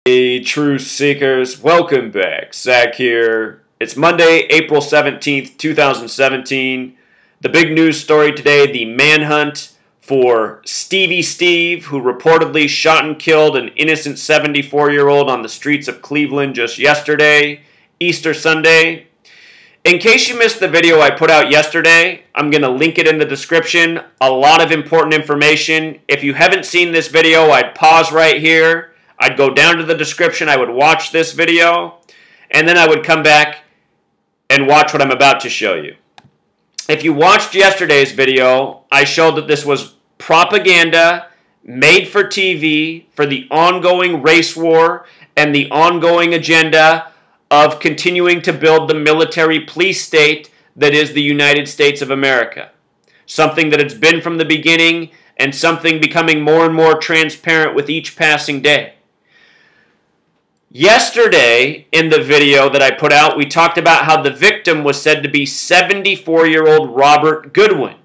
Hey, truth seekers, welcome back. Zach here. It's Monday, April 17th, 2017. The big news story today, the manhunt for Steve, who reportedly shot and killed an innocent 74-year-old on the streets of Cleveland just yesterday, Easter Sunday. In case you missed the video I put out yesterday, I'm going to link it in the description. A lot of important information. If you haven't seen this video, I'd pause right here. I'd go down to the description, I would watch this video, and then I would come back and watch what I'm about to show you. If you watched yesterday's video, I showed that this was propaganda made for TV for the ongoing race war and the ongoing agenda of continuing to build the military police state that is the United States of America. Something that it's been from the beginning and something becoming more and more transparent with each passing day. Yesterday, in the video that I put out, we talked about how the victim was said to be 74-year-old Robert Godwin.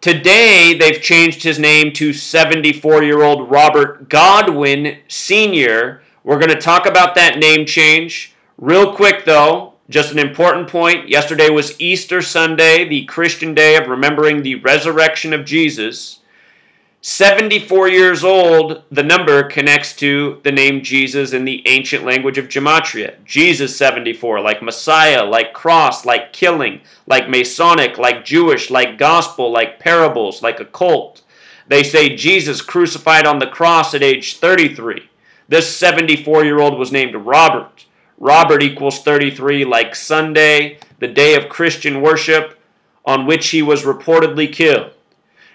Today, they've changed his name to 74-year-old Robert Godwin Sr. We're going to talk about that name change. Real quick, though, just an important point. Yesterday was Easter Sunday, the Christian day of remembering the resurrection of Jesus. 74 years old, the number connects to the name Jesus in the ancient language of Gematria. Jesus 74, like Messiah, like cross, like killing, like Masonic, like Jewish, like gospel, like parables, like occult. They say Jesus crucified on the cross at age 33. This 74-year-old was named Robert. Robert equals 33, like Sunday, the day of Christian worship on which he was reportedly killed.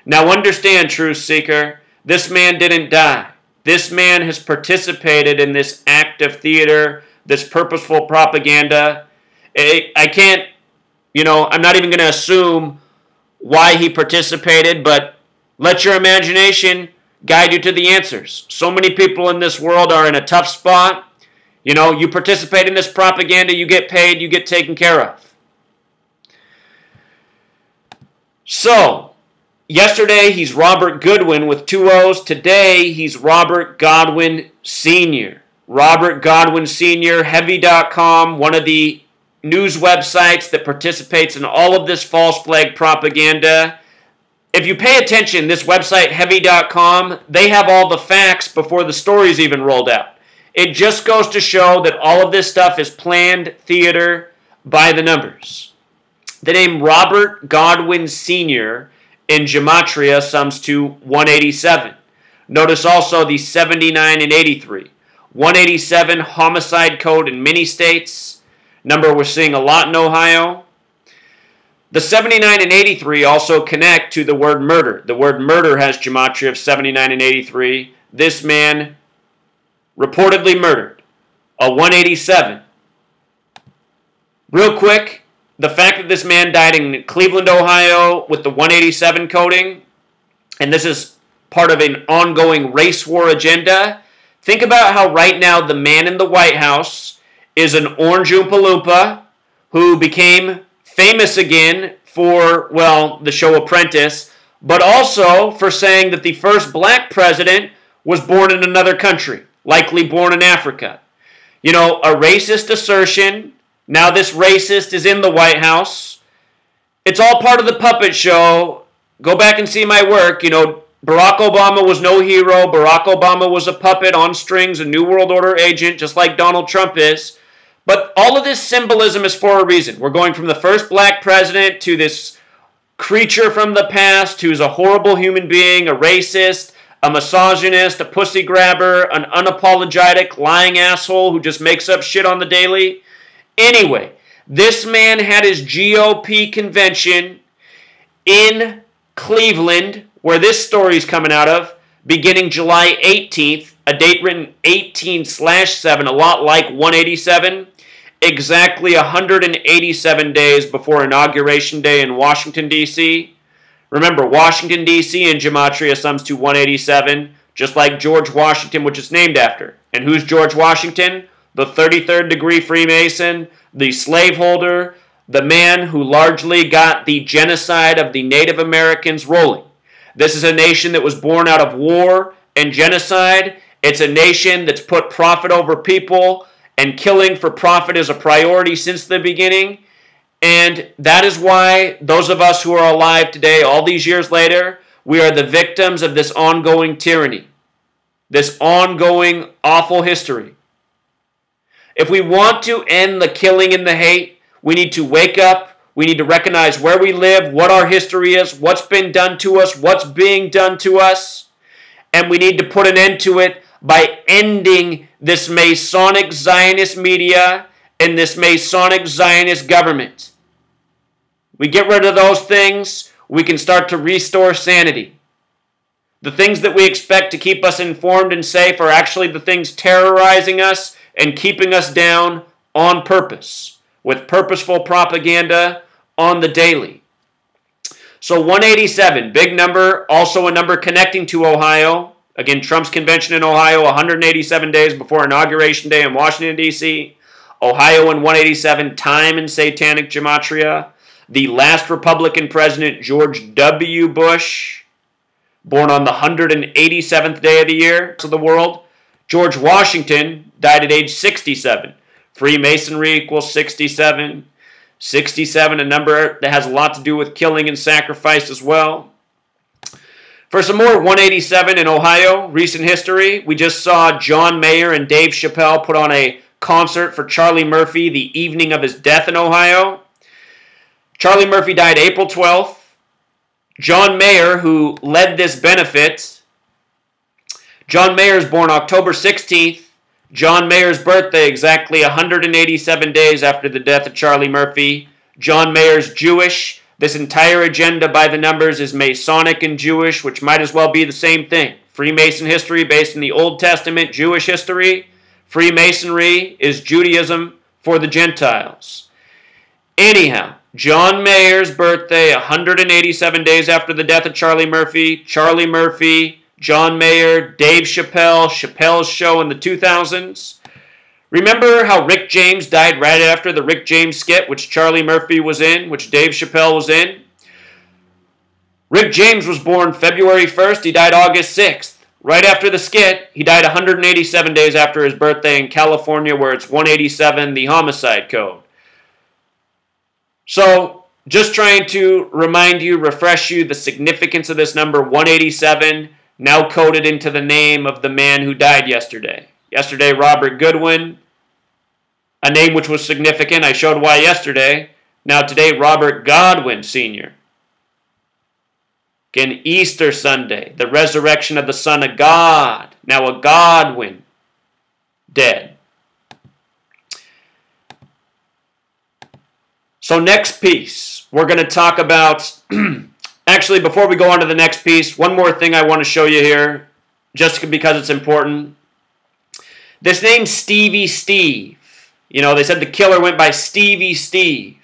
Now understand, truth seeker, this man didn't die. This man has participated in this act of theater, this purposeful propaganda. I can't, I'm not even going to assume why he participated, but let your imagination guide you to the answers. So many people in this world are in a tough spot. You participate in this propaganda, you get paid, you get taken care of. So, yesterday, he's Robert Godwin with 2 O's. Today, he's Robert Godwin Sr. Robert Godwin Sr., Heavy.com, one of the news websites that participates in all of this false flag propaganda. If you pay attention, this website, Heavy.com, they have all the facts before the stories even rolled out. It just goes to show that all of this stuff is planned theater by the numbers. The name Robert Godwin Sr. in Gematria sums to 187. Notice also the 79 and 83. 187 homicide code in many states. Number we're seeing a lot in Ohio. The 79 and 83 also connect to the word murder. The word murder has Gematria of 79 and 83. This man reportedly murdered. A 187. Real quick, the fact that this man died in Cleveland, Ohio with the 187 coding, and this is part of an ongoing race war agenda. Think about how right now the man in the White House is an orange Oompa Loompa who became famous again for, the show Apprentice, but also for saying that the first black president was born in another country, likely born in Africa. A racist assertion. Now this racist is in the White House. It's all part of the puppet show. Go back and see my work. Barack Obama was no hero. Barack Obama was a puppet on strings, a New World Order agent, just like Donald Trump is. But all of this symbolism is for a reason. We're going from the first black president to this creature from the past who's a horrible human being, a racist, a misogynist, a pussy grabber, an unapologetic, lying asshole who just makes up shit on the daily. Anyway, this man had his GOP convention in Cleveland, where this story is coming out of, beginning July 18th, a date written 18/7, a lot like 187, exactly 187 days before Inauguration Day in Washington, D.C. Remember, Washington, D.C. in Gematria sums to 187, just like George Washington, which it's named after. And who's George Washington? The 33rd degree Freemason, the slaveholder, the man who largely got the genocide of the Native Americans rolling. This is a nation that was born out of war and genocide, It's a nation that's put profit over people, and killing for profit is a priority since the beginning. And that is why those of us who are alive today, all these years later, we are the victims of this ongoing tyranny, this ongoing awful history. If we want to end the killing and the hate, we need to wake up. We need to recognize where we live, what our history is, what's been done to us, what's being done to us. And we need to put an end to it by ending this Masonic Zionist media and this Masonic Zionist government. We get rid of those things, we can start to restore sanity. The things that we expect to keep us informed and safe are actually the things terrorizing us and keeping us down on purpose, with purposeful propaganda on the daily. So 187, big number, also a number connecting to Ohio. Again, Trump's convention in Ohio, 187 days before Inauguration Day in Washington, D.C. Ohio in 187, time in Satanic Gematria. The last Republican president, George W. Bush, born on the 187th day of the year of the world. George Washington died at age 67. Freemasonry equals 67. 67, a number that has a lot to do with killing and sacrifice as well. For some more 187 in Ohio, recent history, we just saw John Mayer and Dave Chappelle put on a concert for Charlie Murphy the evening of his death in Ohio. Charlie Murphy died April 12th. John Mayer, who led this benefit, John Mayer is born October 16th. John Mayer's birthday exactly 187 days after the death of Charlie Murphy. John Mayer's Jewish. This entire agenda by the numbers is Masonic and Jewish, which might as well be the same thing. Freemason history based in the Old Testament, Jewish history. Freemasonry is Judaism for the Gentiles. Anyhow, John Mayer's birthday, 187 days after the death of Charlie Murphy. Charlie Murphy, John Mayer, Dave Chappelle, Chappelle's Show in the 2000s. Remember how Rick James died right after the Rick James skit, which Charlie Murphy was in, which Dave Chappelle was in? Rick James was born February 1st. He died August 6th. Right after the skit, he died 187 days after his birthday in California, where it's 187, the homicide code. So, just trying to remind you, refresh you, the significance of this number 187, now coded into the name of the man who died yesterday. Yesterday, Robert Godwin, a name which was significant. I showed why yesterday. Now today, Robert Godwin Sr. Again, Easter Sunday, the resurrection of the Son of God. Now a Godwin, dead. So next piece, we're going to talk about, actually before we go on to the next piece, one more thing I want to show you here, just because it's important. This name Stevie Steve, you know, they said the killer went by Stevie Steve.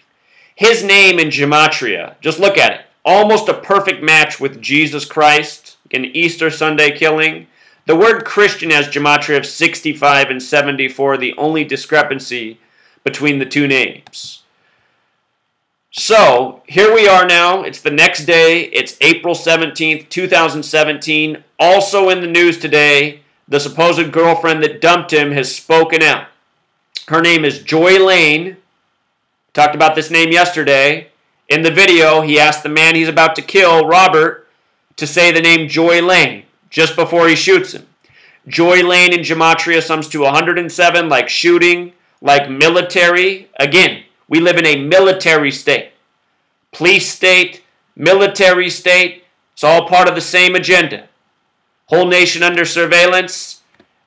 His name in Gematria, just look at it, almost a perfect match with Jesus Christ, an Easter Sunday killing. The word Christian has Gematria of 65 and 74, the only discrepancy between the two names. So, here we are now. It's the next day. It's April 17th, 2017. Also in the news today, the supposed girlfriend that dumped him has spoken out. Her name is Joy Lane. Talked about this name yesterday. In the video, he asked the man he's about to kill, Robert, to say the name Joy Lane just before he shoots him. Joy Lane in Gematria sums to 107, like shooting, like military. Again, we live in a military state. Police state, military state, it's all part of the same agenda. Whole nation under surveillance,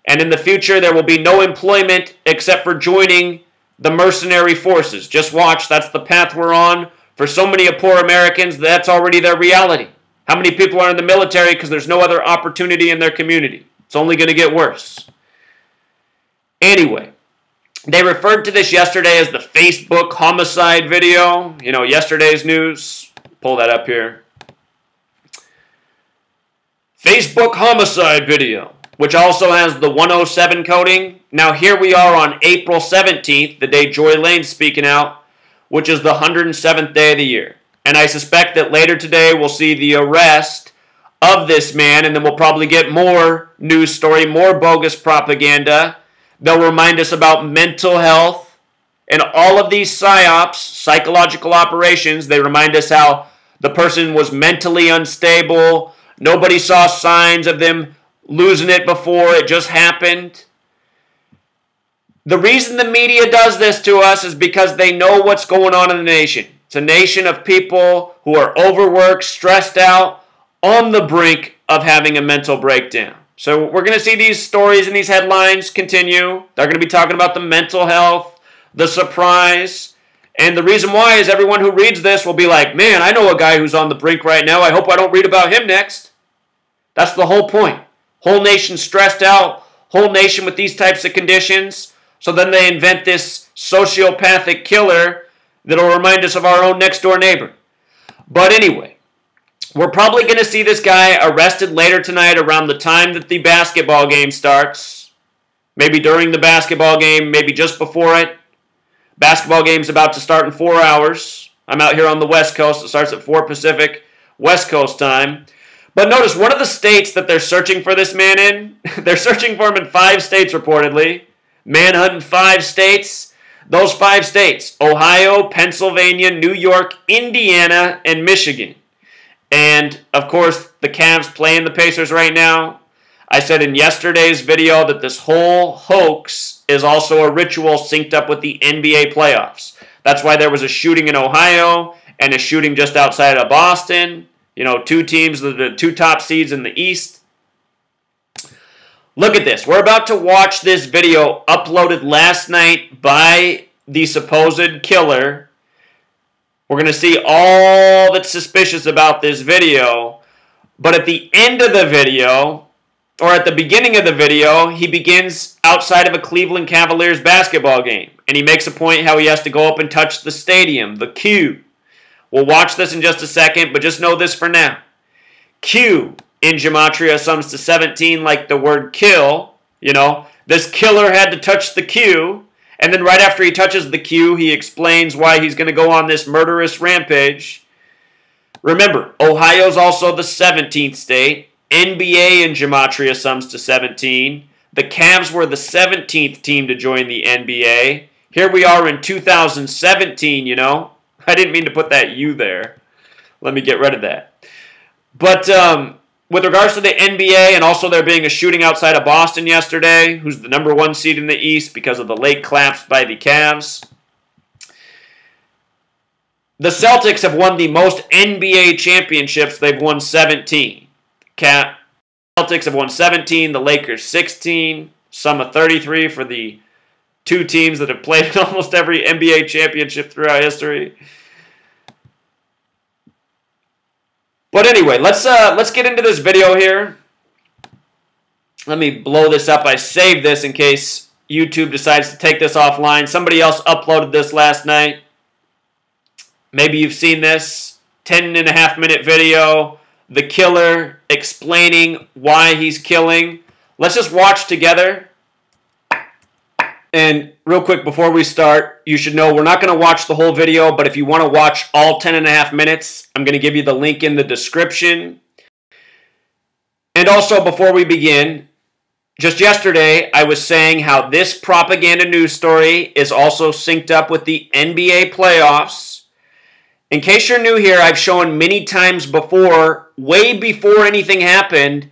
and in the future there will be no employment except for joining the mercenary forces. Just watch, that's the path we're on. For so many poor Americans, that's already their reality. How many people are in the military because there's no other opportunity in their community? It's only going to get worse. Anyway, they referred to this yesterday as the Facebook homicide video. You know, yesterday's news. Pull that up here. Facebook homicide video, which also has the 107 coding. Now here we are on April 17th, the day Joy Lane's speaking out, which is the 107th day of the year. And I suspect that later today we'll see the arrest of this man, and then we'll probably get more news story, more bogus propaganda. They'll remind us about mental health and all of these psyops, psychological operations. They remind us how the person was mentally unstable. Nobody saw signs of them losing it before. It just happened. The reason the media does this to us is because they know what's going on in the nation. It's a nation of people who are overworked, stressed out, on the brink of having a mental breakdown. So we're going to see these stories and these headlines continue. They're going to be talking about the mental health, the surprise, and the reason why is everyone who reads this will be like, man, I know a guy who's on the brink right now. I hope I don't read about him next. That's the whole point. Whole nation stressed out, whole nation with these types of conditions. So then they invent this sociopathic killer that'll remind us of our own next door neighbor. But anyway, we're probably going to see this guy arrested later tonight around the time that the basketball game starts. Maybe during the basketball game, maybe just before it. Basketball game's about to start in 4 hours. I'm out here on the West Coast. It starts at 4 Pacific, West Coast time. But notice, one of the states that they're searching for this man in, they're searching for him in 5 states reportedly. Manhunt in 5 states. Those 5 states, Ohio, Pennsylvania, New York, Indiana, and Michigan. And, of course, the Cavs playing the Pacers right now. I said in yesterday's video that this whole hoax is also a ritual synced up with the NBA playoffs. That's why there was a shooting in Ohio and a shooting just outside of Boston. You know, 2 teams, the 2 top seeds in the East. Look at this. We're about to watch this video uploaded last night by the supposed killer. We're going to see all that's suspicious about this video. But at the end of the video, or at the beginning of the video, he begins outside of a Cleveland Cavaliers basketball game. And he makes a point how he has to go up and touch the stadium, the Q. We'll watch this in just a second, but just know this for now. Q in gematria sums to 17 like the word kill. You know, this killer had to touch the Q. And then right after he touches the Q, he explains why he's going to go on this murderous rampage. Remember, Ohio's also the 17th state. NBA in gematria sums to 17. The Cavs were the 17th team to join the NBA. Here we are in 2017, you know. I didn't mean to put that U there. Let me get rid of that. But with regards to the NBA and also there being a shooting outside of Boston yesterday, who's the number 1 seed in the East because of the late collapse by the Cavs, the Celtics have won the most NBA championships. They've won 17. Celtics have won 17, the Lakers 16, sum of 33 for the 2 teams that have played in almost every NBA championship throughout history. But anyway, let's get into this video here. Let me blow this up. I saved this in case YouTube decides to take this offline. Somebody else uploaded this last night. Maybe you've seen this 10.5-minute video. The killer explaining why he's killing. Let's just watch together. And real quick before we start, you should know we're not going to watch the whole video, but if you want to watch all 10.5 minutes, I'm going to give you the link in the description. And also before we begin, just yesterday I was saying how this propaganda news story is also synced up with the NBA playoffs. In case you're new here, I've shown many times before, way before anything happened,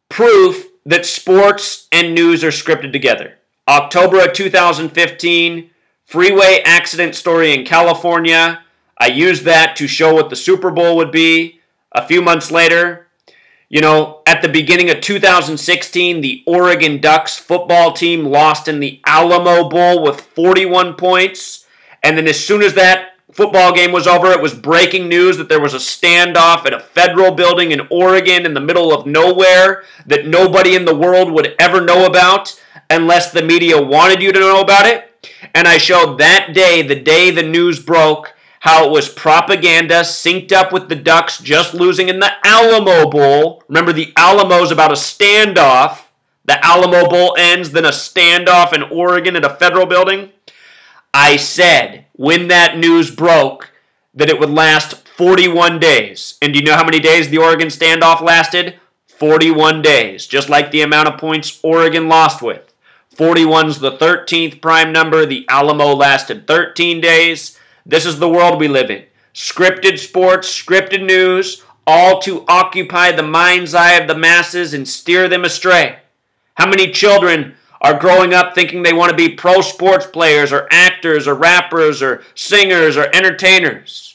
proof that sports and news are scripted together. October of 2015, freeway accident story in California. I used that to show what the Super Bowl would be. A few months later, you know, at the beginning of 2016, the Oregon Ducks football team lost in the Alamo Bowl with 41 points. And then as soon as that football game was over, it was breaking news that there was a standoff at a federal building in Oregon in the middle of nowhere that nobody in the world would ever know about unless the media wanted you to know about it. And I showed that day, the day the news broke, how it was propaganda synced up with the Ducks just losing in the Alamo Bowl. Remember, the Alamo's about a standoff. The Alamo Bowl ends, then a standoff in Oregon at a federal building. I said, when that news broke, that it would last 41 days. And do you know how many days the Oregon standoff lasted? 41 days, just like the amount of points Oregon lost with. 41's the 13th prime number. The Alamo lasted 13 days. This is the world we live in. Scripted sports, scripted news, all to occupy the mind's eye of the masses and steer them astray. How many children are growing up thinking they want to be pro sports players or actors or rappers or singers or entertainers?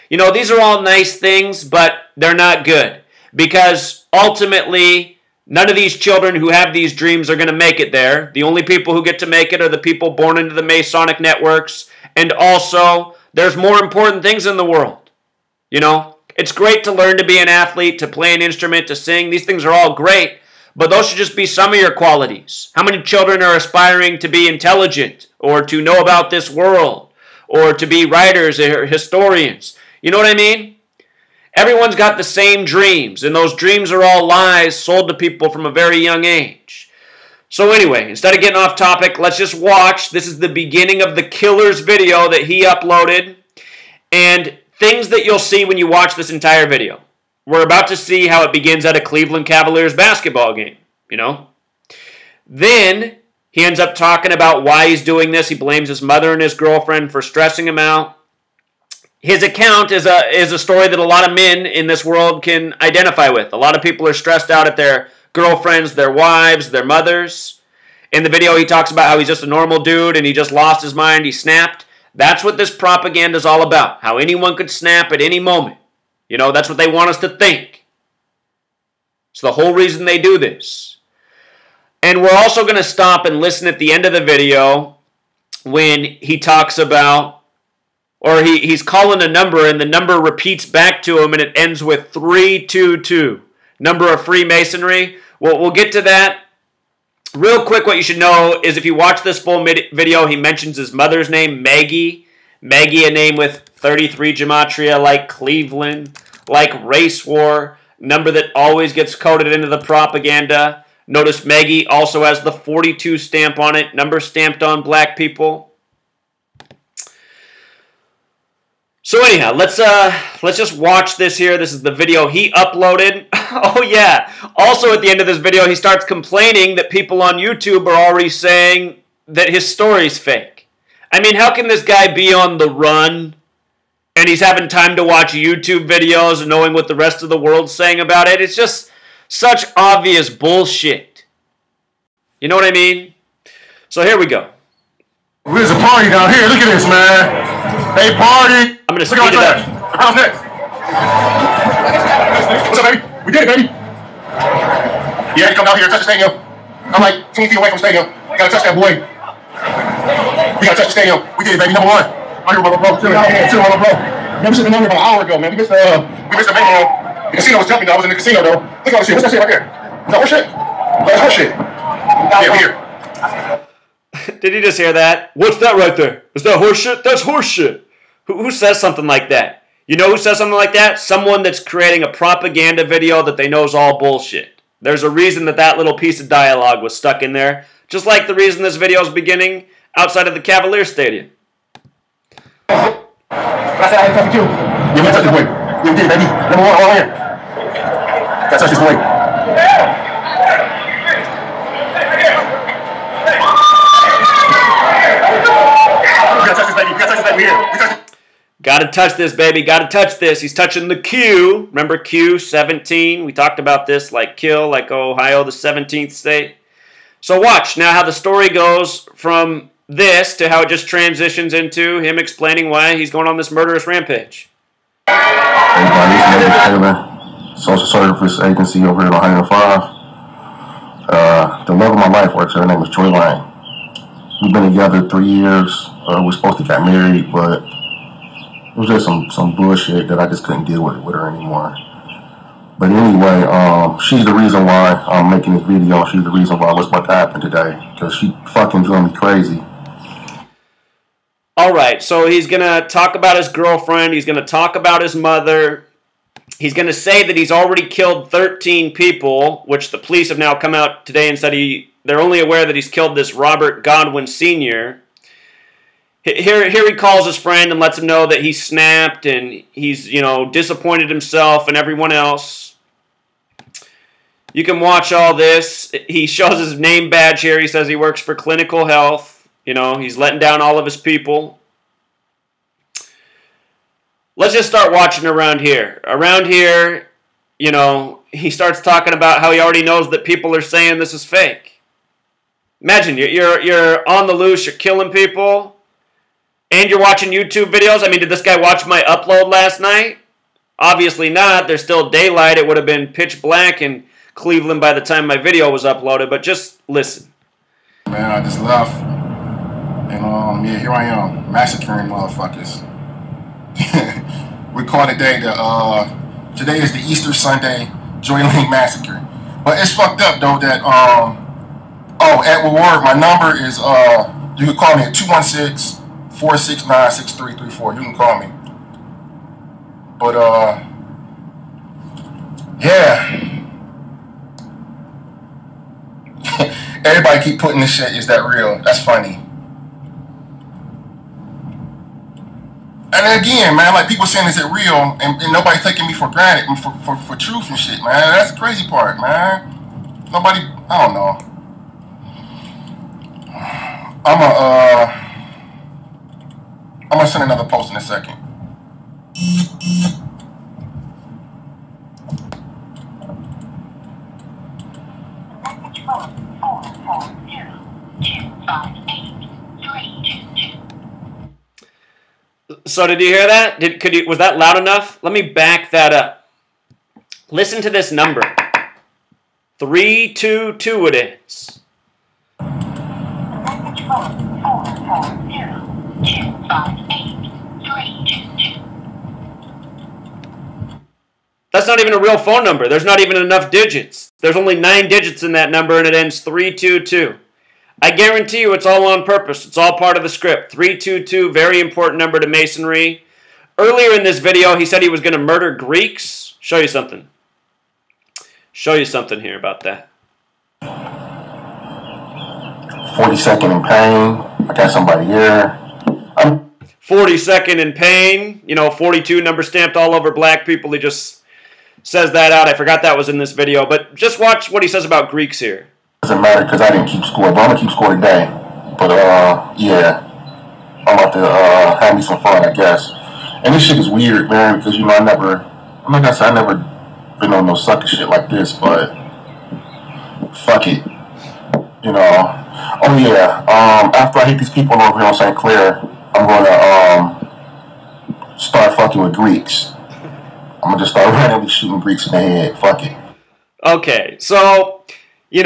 You know, these are all nice things, but they're not good. Because ultimately, none of these children who have these dreams are going to make it there. The only people who get to make it are the people born into the Masonic networks. And also, there's more important things in the world. You know, it's great to learn to be an athlete, to play an instrument, to sing. These things are all great. But those should just be some of your qualities. How many children are aspiring to be intelligent or to know about this world or to be writers or historians? You know what I mean? Everyone's got the same dreams, and those dreams are all lies sold to people from a very young age. So anyway, instead of getting off topic, let's just watch. This is the beginning of the killer's video that he uploaded, and things that you'll see when you watch this entire video. We're about to see how it begins at a Cleveland Cavaliers basketball game, you know. Then he ends up talking about why he's doing this. He blames his mother and his girlfriend for stressing him out. His account is a story that a lot of men in this world can identify with. A lot of people are stressed out at their girlfriends, their wives, their mothers. In the video, he talks about how he's just a normal dude and he just lost his mind, he snapped. That's what this propaganda is all about, how anyone could snap at any moment. You know, that's what they want us to think. It's the whole reason they do this. And we're also going to stop and listen at the end of the video when he talks about, or he's calling a number, and the number repeats back to him, and it ends with 322. Number of Freemasonry. Well, we'll get to that. Real quick, what you should know is if you watch this full video, he mentions his mother's name, Maggie. Maggie, a name with 33 gematria, like Cleveland, like race war, number that always gets coded into the propaganda. Notice Maggie also has the 42 stamp on it, number stamped on black people. So anyhow, let's just watch this here. This is the video he uploaded. Oh yeah. Also at the end of this video, he starts complaining that people on YouTube are already saying that his story's fake. I mean, how can this guy be on the run and he's having time to watch YouTube videos and knowing what the rest of the world's saying about it? It's just such obvious bullshit. You know what I mean? So here we go. There's a party down here. Look at this, man. They party. I'm going to speed it up. How's next? What's up, baby? We did it, baby. Yeah, he come down here and touch the stadium. I'm like 10 feet away from the stadium. Gotta touch that boy. We gotta touch the stadium. We did it, baby. Number one. I'm here, bro. Chill out, bro. Man, we should have been on here about an hour ago, man. We missed the main The casino was jumping, though. I was in the casino, though. Look at all this shit. What's that shit right there? Is that horse shit? That's horse shit. Yeah, we're here. Did you just hear that? What's that right there? Is that horse shit? That's horse shit. Who says something like that? You know who says something like that? Someone that's creating a propaganda video that they know is all bullshit. There's a reason that little piece of dialogue was stuck in there. Just like the reason this video is beginning outside of the Cavaliers Stadium. I said I had to touch you. Yeah, we gotta touch this boy. Yeah, we did, baby. Number one, all in. Gotta touch this boy. Gotta touch this, baby. Gotta touch this. He's touching the Q. Remember Q, 17? We talked about this, like kill, like Ohio, the 17th state. So watch now how the story goes from this to how it just transitions into him explaining why he's going on this murderous rampage. Social Service Agency over here at Ohio 5. The love of my life works. Her name is Troy Lane. We've been together 3 years. We're supposed to get married, but it was just some bullshit that I just couldn't deal with her anymore. But anyway, she's the reason why I'm making this video. She's the reason why what's about to happen today. Because she fucking drove me crazy. Alright, so he's going to talk about his girlfriend. He's going to talk about his mother. He's going to say that he's already killed 13 people, which the police have now come out today and said they're only aware that he's killed this Robert Godwin Sr. Here he calls his friend and lets him know that he snapped and he's, disappointed himself and everyone else. You can watch all this. He shows his name badge here. He says he works for Clinical Health. He's letting down all of his people. Let's just start watching around here. Around here, he starts talking about how he already knows that people are saying this is fake. Imagine, you're on the loose, you're killing people, and you're watching YouTube videos. I mean, did this guy watch my upload last night? Obviously not. There's still daylight. It would have been pitch black in Cleveland by the time my video was uploaded, but just listen. Man, I just left. And, here I am, massacring motherfuckers. We call today today is the Easter Sunday Joy Lane Massacre. But it's fucked up, though, that, Edward Ward, my number is, you can call me at 216-469-6334. You can call me. But, yeah. Everybody keep putting this shit, is that real? That's funny. And again, man, like people saying, is it real? And nobody's taking me for granted for truth and shit, man. That's the crazy part, man. Nobody, I don't know. I'm gonna send another post in a second. So did you hear that? Was that loud enough? Let me back that up. Listen to this number. 322 it is. That's not even a real phone number. There's not even enough digits. There's only 9 digits in that number and it ends 322. I guarantee you it's all on purpose. It's all part of the script. 322, very important number to Masonry. Earlier in this video, he said he was going to murder Greeks. Show you something. Show you something here about that. 42nd in pain. I got somebody here. 42nd in pain. 42 number stamped all over black people. He just says that out. I forgot that was in this video. But just watch what he says about Greeks here. Doesn't matter because I didn't keep score, but I'm gonna keep score today. But yeah, I'm about to have me some fun, I guess. And this shit is weird, man, because I'm like I said, I never been on no sucker shit like this, but fuck it, Oh yeah, after I hit these people over here on St. Clair, I'm gonna start fucking with Greeks. I'm gonna just start randomly shooting Greeks in the head. Fuck it. Okay, so you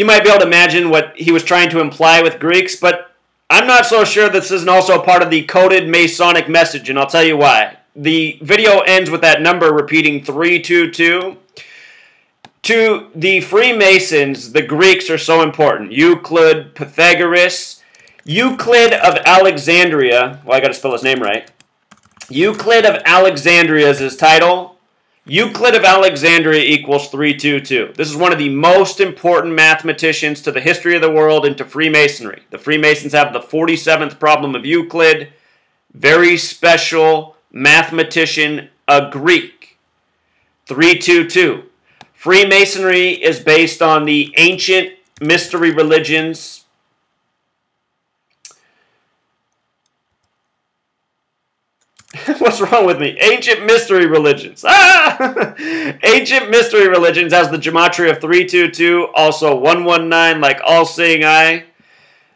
might be able to imagine what he was trying to imply with Greeks, but I'm not so sure this isn't also part of the coded Masonic message, and I'll tell you why. The video ends with that number repeating 322. To the Freemasons, the Greeks are so important. Euclid, Pythagoras, Euclid of Alexandria. Well, I got to spell his name right. Euclid of Alexandria is his title. Euclid of Alexandria equals 322. This is one of the most important mathematicians to the history of the world and to Freemasonry. The Freemasons have the 47th problem of Euclid. Very special mathematician, a Greek. 322. Freemasonry is based on the ancient mystery religions. What's wrong with me? Ancient mystery religions. Ancient mystery religions has the gematria of 322, also 119, like all-seeing eye.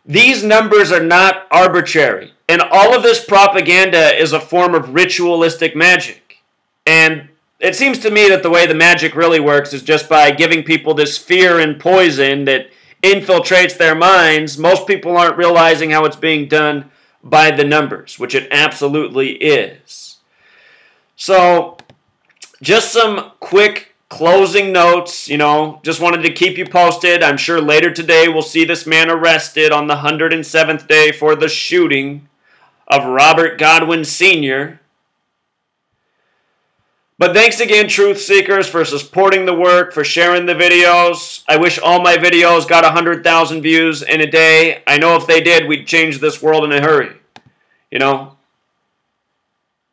These numbers are not arbitrary. And all of this propaganda is a form of ritualistic magic. And it seems to me that the way the magic really works is just by giving people this fear and poison that infiltrates their minds. Most people aren't realizing how it's being done by the numbers, which it absolutely is. So, just some quick closing notes, just wanted to keep you posted. I'm sure later today we'll see this man arrested on the 107th day for the shooting of Robert Godwin Sr. But thanks again, Truth Seekers, for supporting the work, for sharing the videos. I wish all my videos got 100,000 views in a day. I know if they did, we'd change this world in a hurry. You know,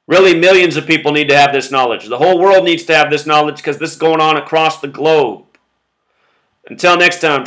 really millions of people need to have this knowledge. The whole world needs to have this knowledge because this is going on across the globe. Until next time.